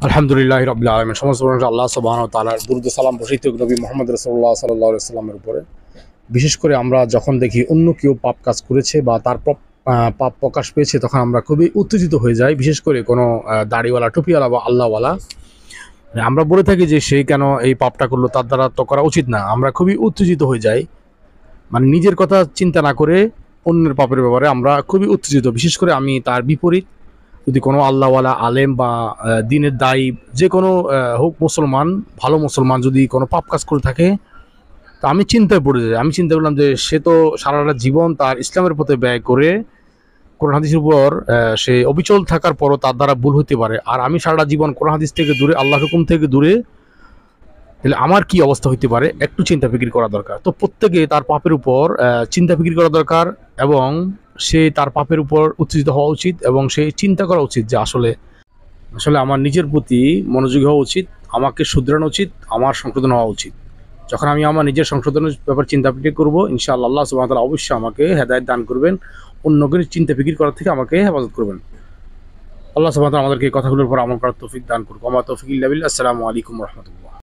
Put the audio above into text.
আলহামদুলিল্লাহ রাব্বিল আলামিন। সমস্ত প্রশংসা আল্লাহ সুবহানাহু ওয়া তাআলার। দুরূদ ও সালাম বর্ষিত হোক নবী মুহাম্মদ রাসূলুল্লাহ সাল্লাল্লাহু আলাইহি ওয়াসাল্লামের উপরে। বিশেষ করে আমরা যখন দেখি অন্য কেউ পাপ কাজ করেছে বা তার পাপ প্রকাশ পেয়েছে, তখন আমরা খুবই উত্তেজিত হয়ে যাই। বিশেষ করে কোনো দাড়িওয়ালা, টুপিওয়ালা বা আল্লাহওয়ালা, আমরা বলে থাকি যে সে কেন এই পাপটা করলো, তার দ্বারা তো করা উচিত না। আমরা খুবই উত্তেজিত হয়ে যাই, মানে নিজের কথা চিন্তা না করে অন্যের পাপের ব্যাপারে আমরা খুবই উত্তেজিত। বিশেষ করে আমি তার বিপরীত, যদি কোনো আল্লাহওয়ালা আলেম বা দিনের দায়ী যে কোনো হোক মুসলমান, ভালো মুসলমান যদি কোনো পাপ কাজ করে থাকে, তা আমি চিন্তায় পড়ে যাই। আমি চিন্তা করলাম যে সে তো সারাটা জীবন তার ইসলামের পথে ব্যয় করে কোরআন হাদিসের উপর সে অবিচল থাকার পরও তার দ্বারা ভুল হতে পারে, আর আমি সারাটা জীবন কোরআন হাদিস থেকে দূরে, আল্লাহর হুকুম থেকে দূরে, তাহলে আমার কি অবস্থা হতে পারে? একটু চিন্তা ফিকির করা দরকার। তো প্রত্যেকে তার পাপের উপর চিন্তা ফিকির করা দরকার, এবং সে তার পাপের উপর উত্তেজিত হওয়া উচিত, এবং সে চিন্তা করা উচিত যে আসলে আসলে আমার নিজের প্রতি মনোযোগী হওয়া উচিত, আমাকে শুধরানো উচিত, আমার সংশোধন হওয়া উচিত। যখন আমি আমার নিজের সংশোধনের ব্যাপারে চিন্তা ফিকির করবো, ইনশাআল্লাহ আল্লাহ সুবহানাহু ওয়া তাআলা অবশ্যই আমাকে হেদায়েত দান করবেন, অন্যকে চিন্তা ফিকির করার থেকে আমাকে হেফাজত করবেন। আল্লাহ সুবহানাহু ওয়া তাআলা আমাদেরকে এই কথাগুলোর উপর আমল করার তৌফিক দান করুন। ওয়া মা তৌফিক ইল্লা বিল্লাহ। আসসালামু আলাইকুম ওয়া রাহমাতুল্লাহ।